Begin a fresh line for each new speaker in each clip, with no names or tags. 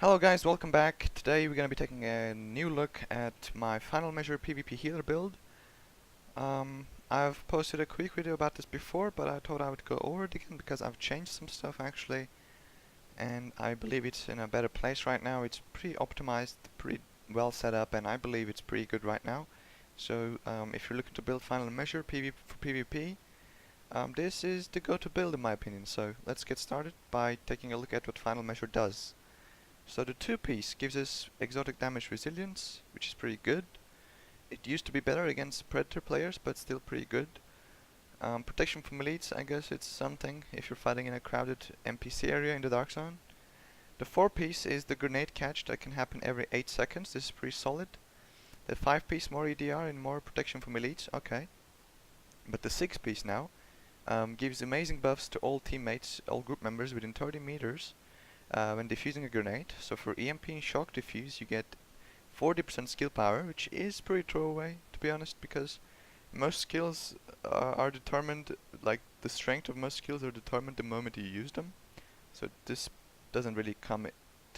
Hello guys, welcome back. Today we're going to be taking a new look at my final measure PvP healer build. I've posted a quick video about this before, but I thought I would go over it again because I've changed some stuff actually, and I believe it's in a better place right now. It's pretty optimized, pretty well set up, and I believe it's pretty good right now. So if you're looking to build final measure for PvP, this is the go-to build in my opinion. So let's get started by taking a look at what final measure does. So the 2-piece gives us exotic damage resilience, which is pretty good. It used to be better against predator players, but still pretty good. Protection from elites, I guess it's something if you're fighting in a crowded NPC area in the Dark Zone. The 4-piece is the grenade catch that can happen every 8 seconds. This is pretty solid. The 5-piece more EDR and more protection from elites, okay. But the 6-piece now gives amazing buffs to all teammates, all group members within 30 meters. When defusing a grenade. So for EMP and shock defuse you get 40% skill power, which is pretty throwaway to be honest, because most skills are determined, like the strength of most skills are determined the moment you use them. So this doesn't really come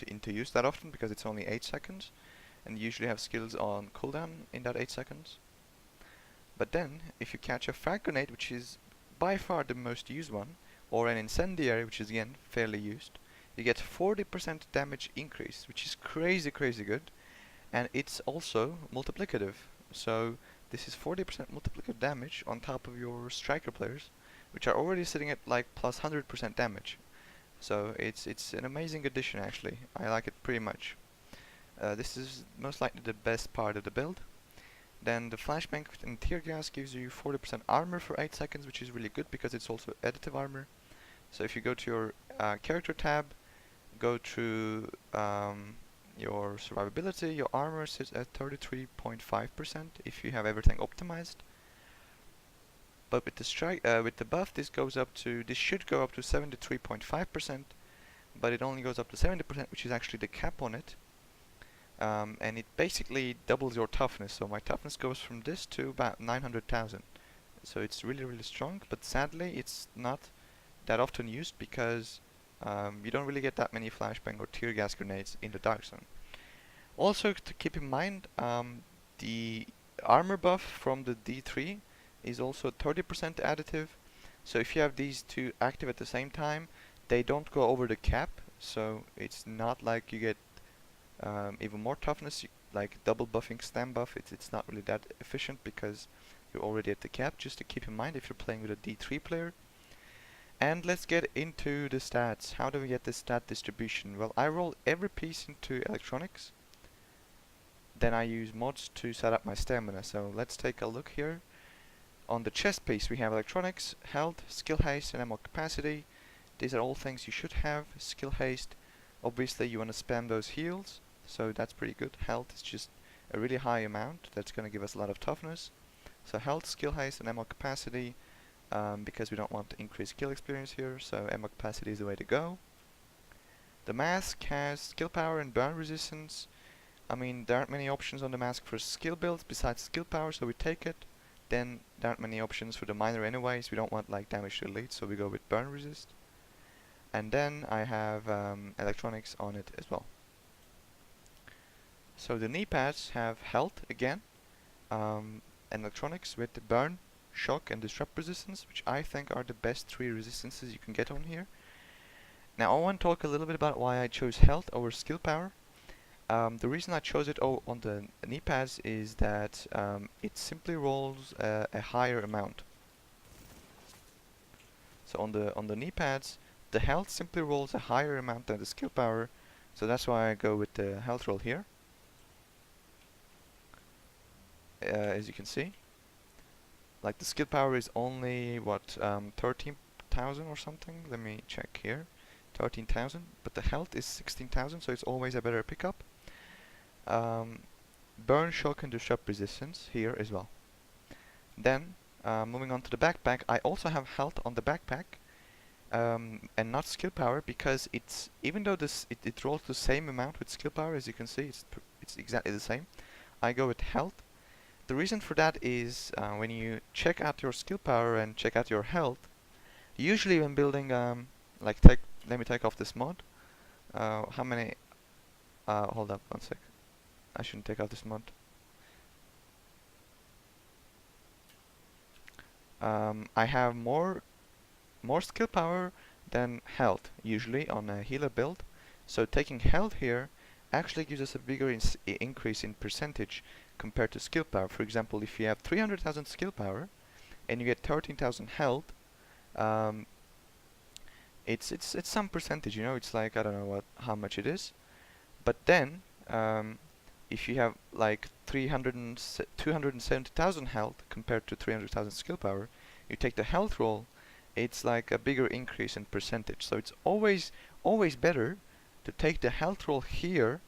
into use that often because it's only 8 seconds and you usually have skills on cooldown in that 8 seconds. But then if you catch a frag grenade, which is by far the most used one, or an incendiary, which is again fairly used, you get 40% damage increase, which is crazy good, and it's also multiplicative. So this is 40% multiplicative damage on top of your striker players, which are already sitting at like plus 100% damage. So it's an amazing addition actually. I like it pretty much. This is most likely the best part of the build. Then the flashbang and tear gas gives you 40% armor for 8 seconds, which is really good because it's also additive armor. So if you go to your character tab, go through your survivability, your armor sits at 33.5% if you have everything optimized. But with the with the buff, this should go up to 73.5%, but it only goes up to 70%, which is actually the cap on it. And it basically doubles your toughness. So my toughness goes from this to about 900,000. So it's really strong, but sadly it's not that often used because you don't really get that many flashbang or tear gas grenades in the Dark Zone. Also to keep in mind, the armor buff from the D3 is also 30% additive. So if you have these two active at the same time, they don't go over the cap. So it's not like you get even more toughness, like double buffing stam buff. It's not really that efficient because you're already at the cap. Just to keep in mind if you're playing with a D3 player. And let's get into the stats. How do we get this stat distribution? Well, I roll every piece into electronics. Then I use mods to set up my stamina. So let's take a look here. On the chest piece we have electronics, health, skill haste and ammo capacity. These are all things you should have. Skill haste, obviously you want to spam those heals, so that's pretty good. Health is just a really high amount, that's going to give us a lot of toughness. So health, skill haste and ammo capacity. Because we don't want to increase skill experience here, so ammo capacity is the way to go. The mask has skill power and burn resistance. I mean, there aren't many options on the mask for skill builds besides skill power, so we take it. Then there aren't many options for the miner anyways, we don't want like damage to elite, so we go with burn resist. And then I have electronics on it as well. So the knee pads have health again, and electronics with the burn, shock and disrupt resistance, which I think are the best 3 resistances you can get on here. Now I want to talk a little bit about why I chose health over skill power. The reason I chose it on the knee pads is that it simply rolls a higher amount. So on the knee pads, the health simply rolls a higher amount than the skill power, so that's why I go with the health roll here. As you can see, like the skill power is only what 13,000 or something. Let me check here. 13,000, but the health is 16,000, so it's always a better pickup. Burn, shock and disrupt resistance here as well. Then moving on to the backpack, I also have health on the backpack and not skill power, because it's, even though it rolls the same amount with skill power, as you can see it's exactly the same, I go with health. The reason for that is when you check out your skill power and check out your health, usually when building let me take off this mod. How many hold up one sec. I shouldn't take out this mod. I have more skill power than health usually on a healer build. So taking health here actually gives us a bigger increase in percentage compared to skill power. For example, if you have 300,000 skill power and you get 13,000 health, it's some percentage, you know. It's like, I don't know how much it is. But then if you have like 270,000 health compared to 300,000 skill power, you take the health roll, it's like a bigger increase in percentage. So it's always better to take the health roll here.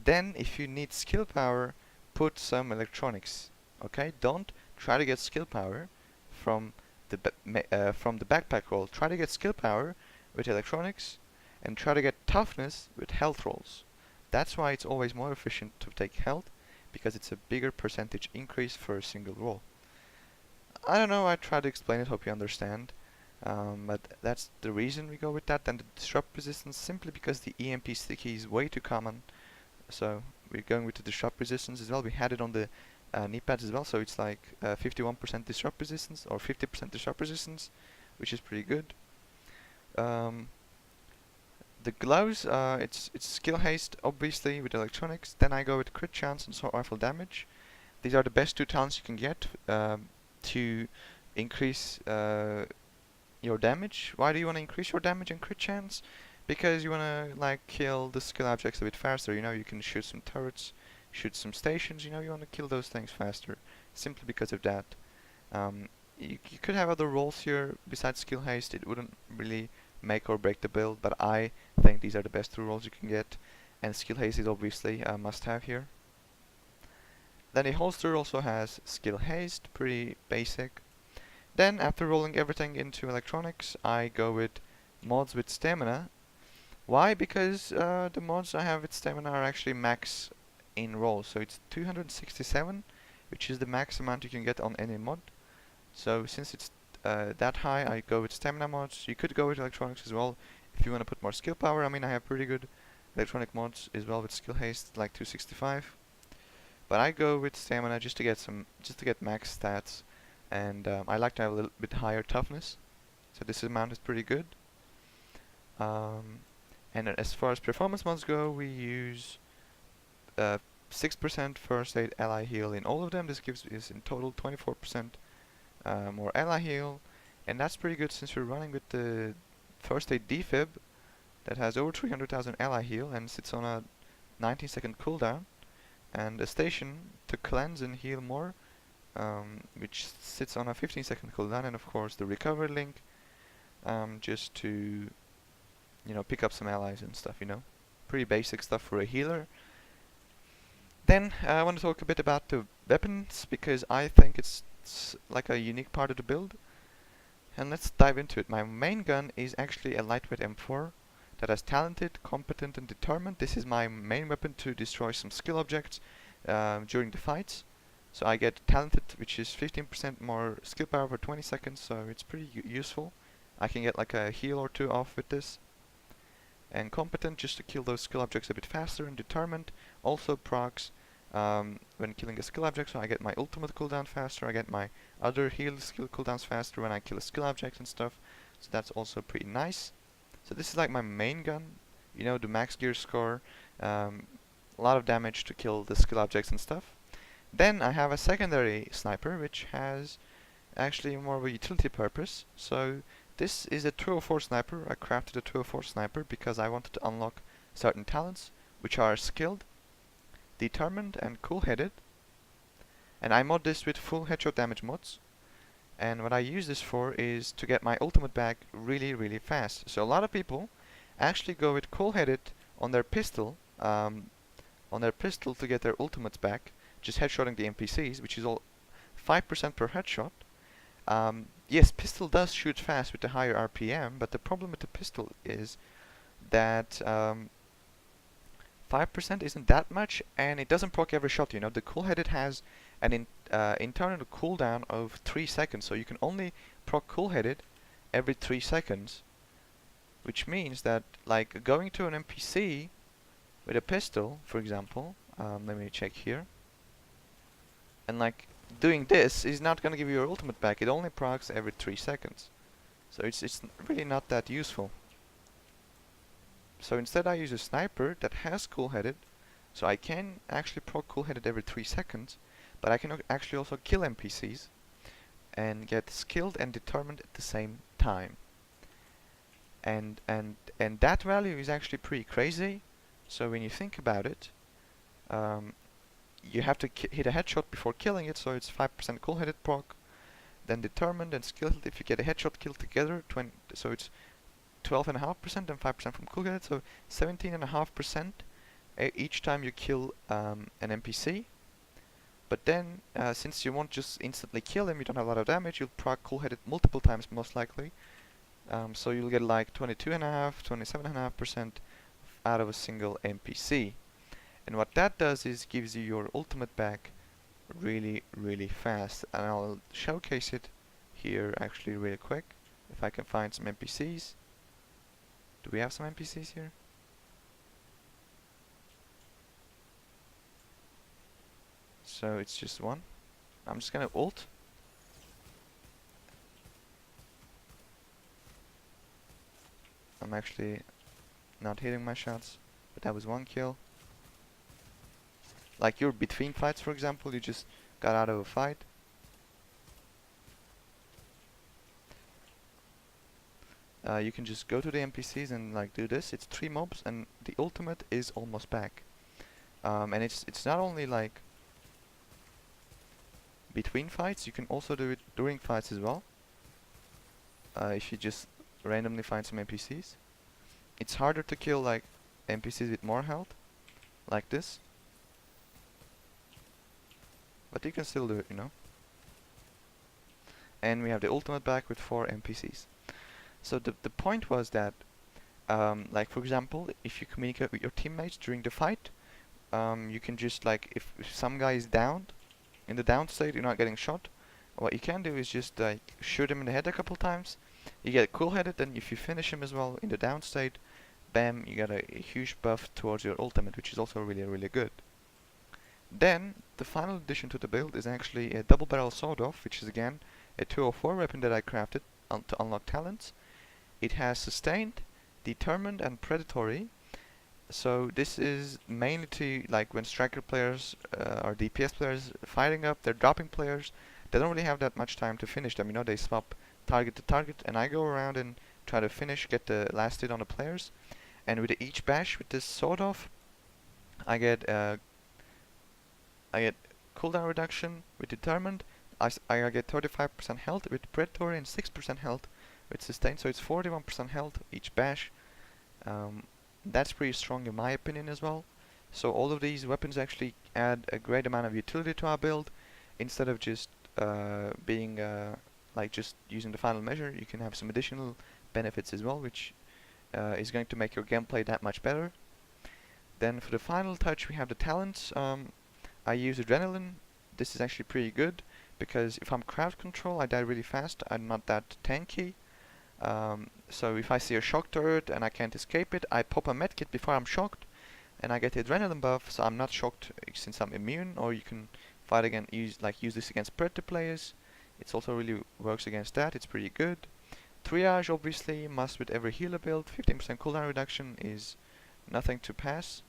Then if you need skill power, put some electronics. Okay, don't try to get skill power from the backpack roll. Try to get skill power with electronics, and try to get toughness with health rolls. That's why it's always more efficient to take health, because it's a bigger percentage increase for a single roll. I don't know, I try to explain it, hope you understand. But that's the reason we go with that. And the disrupt resistance, simply because the EMP sticky is way too common. So we're going with the disrupt resistance as well. We had it on the knee pads as well, so it's like 51% disrupt resistance or 50% disrupt resistance, which is pretty good. The gloves, it's skill haste obviously with electronics. Then I go with crit chance and assault rifle damage. These are the best two talents you can get to increase your damage. Why do you want to increase your damage and crit chance? Because you want to like kill the skill objects a bit faster. You know, you can shoot some turrets, shoot some stations. You know, you want to kill those things faster. Simply because of that. You could have other roles here besides skill haste. It wouldn't really make or break the build, but I think these are the best two rolls you can get, and skill haste is obviously a must-have here. Then the holster also has skill haste, pretty basic. Then after rolling everything into electronics, I go with mods with stamina. Why? Because the mods I have with stamina are actually max in rolls, so it's 267, which is the max amount you can get on any mod. So since it's that high, I go with stamina mods. You could go with electronics as well if you want to put more skill power. I mean, I have pretty good electronic mods as well with skill haste, like 265. But I go with stamina just to get max stats, and I like to have a little bit higher toughness. So this amount is pretty good. And as far as performance mods go, we use 6% first aid ally heal in all of them. This gives us in total 24% more ally heal, and that's pretty good since we're running with the first aid defib that has over 300,000 ally heal and sits on a 19-second cooldown, and a station to cleanse and heal more, which sits on a 15-second cooldown, and of course the recovery link, just to, you know, pick up some allies and stuff, you know. Pretty basic stuff for a healer. Then I want to talk a bit about the weapons, because I think it's like a unique part of the build, and let's dive into it. My main gun is actually a lightweight M4 that has talented, competent and determined. This is my main weapon to destroy some skill objects during the fights. So I get talented, which is 15% more skill power for 20 seconds, so it's pretty useful. I can get like a heal or two off with this. And competent, just to kill those skill objects a bit faster, and determined also procs when killing a skill object, so I get my ultimate cooldown faster, I get my other heal skill cooldowns faster when I kill a skill object and stuff, so that's also pretty nice. So this is like my main gun, you know, the max gear score, a lot of damage to kill the skill objects and stuff. Then I have a secondary sniper, which has actually more of a utility purpose. So this is a 204 sniper. I crafted a 204 sniper because I wanted to unlock certain talents, which are skilled, determined and cool-headed, and I mod this with full headshot damage mods. And what I use this for is to get my ultimate back really fast. So a lot of people actually go with cool-headed on their pistol to get their ultimates back, just headshotting the NPCs, which is all 5% per headshot. Yes, pistol does shoot fast with the higher RPM, but the problem with the pistol is that 5% isn't that much, and it doesn't proc every shot, you know. The cool-headed has an internal cooldown of 3 seconds, so you can only proc cool-headed every 3 seconds, which means that, like, going to an NPC, With a pistol, for example, let me check here. And like doing this is not gonna give you your ultimate back. It only procs every 3 seconds. So it's really not that useful. So instead I use a sniper that has cool-headed. So I can actually proc cool-headed every 3 seconds. But I can actually also kill NPCs and get skilled and determined at the same time. And that value is actually pretty crazy. So when you think about it, you have to hit a headshot before killing it, so it's 5% cool-headed proc, then determined and skilled. If you get a headshot kill together, so it's 12.5% and 5% from cool-headed, so 17.5% each time you kill an NPC. But then, since you won't just instantly kill him, you don't have a lot of damage, you'll proc cool-headed multiple times most likely. So you'll get like 22.5, 27.5% out of a single NPC. And what that does is gives you your ultimate back really, really fast. And I'll showcase it here actually really quick. If I can find some NPCs. Do we have some NPCs here? So it's just one. I'm just gonna ult. I'm actually not hitting my shots, but that was one kill. Like you're between fights, for example, you just got out of a fight. You can just go to the NPCs and like do this. It's 3 mobs and the ultimate is almost back. And it's not only like between fights, you can also do it during fights as well. If you just randomly find some NPCs. It's harder to kill like NPCs with more health, like this. But you can still do it, you know. And we have the ultimate back with 4 NPCs. So the point was that, like for example, if you communicate with your teammates during the fight, you can just like, if some guy is downed, in the down state, you're not getting shot, what you can do is just like shoot him in the head a couple times, you get cool-headed, and if you finish him as well in the down state, bam, you get a huge buff towards your ultimate, which is also really, really good. Then, the final addition to the build is actually a double barrel sawed-off, which is again a 204 weapon that I crafted to unlock talents. It has sustained, determined, and predatory. So this is mainly to like when striker players or DPS players fighting up, they're dropping players. They don't really have that much time to finish them. You know, they swap target to target, and I go around and try to finish, get the last hit on the players. And with each bash with this sawed-off, I get cooldown reduction with determined. I get 35% health with predatory and 6% health with sustained. So it's 41% health each bash. That's pretty strong in my opinion as well. So all of these weapons actually add a great amount of utility to our build. Instead of just being like just using the final measure, you can have some additional benefits as well, which is going to make your gameplay that much better. Then for the final touch we have the talents. I use adrenaline. This is actually pretty good because if I'm crowd control, I die really fast. I'm not that tanky. So if I see a shock turret and I can't escape it, I pop a medkit before I'm shocked, and I get the adrenaline buff, so I'm not shocked since I'm immune. Or you can fight against use this against predator players. It also really works against that. It's pretty good. Triage obviously must with every healer build. 15% cooldown reduction is nothing to pass.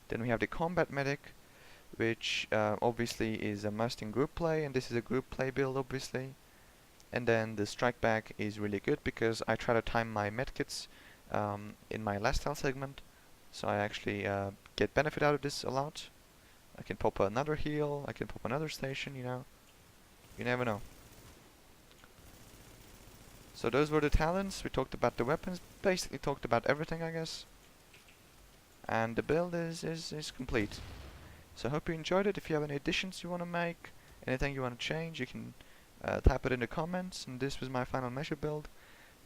Then we have the combat medic, which obviously is a must in group play, and this is a group play build obviously. And then the strike back is really good because I try to time my medkits in my last health segment, so I actually get benefit out of this a lot. I can pop another heal, I can pop another station, you know. You never know. So those were the talents. We talked about the weapons, basically talked about everything, I guess. And the build is complete. So I hope you enjoyed it. If you have any additions you want to make, anything you want to change, you can type it in the comments. And this was my final measure build.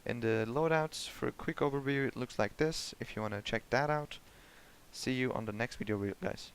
In the loadouts, for a quick overview, it looks like this, if you want to check that out. See you on the next video, guys.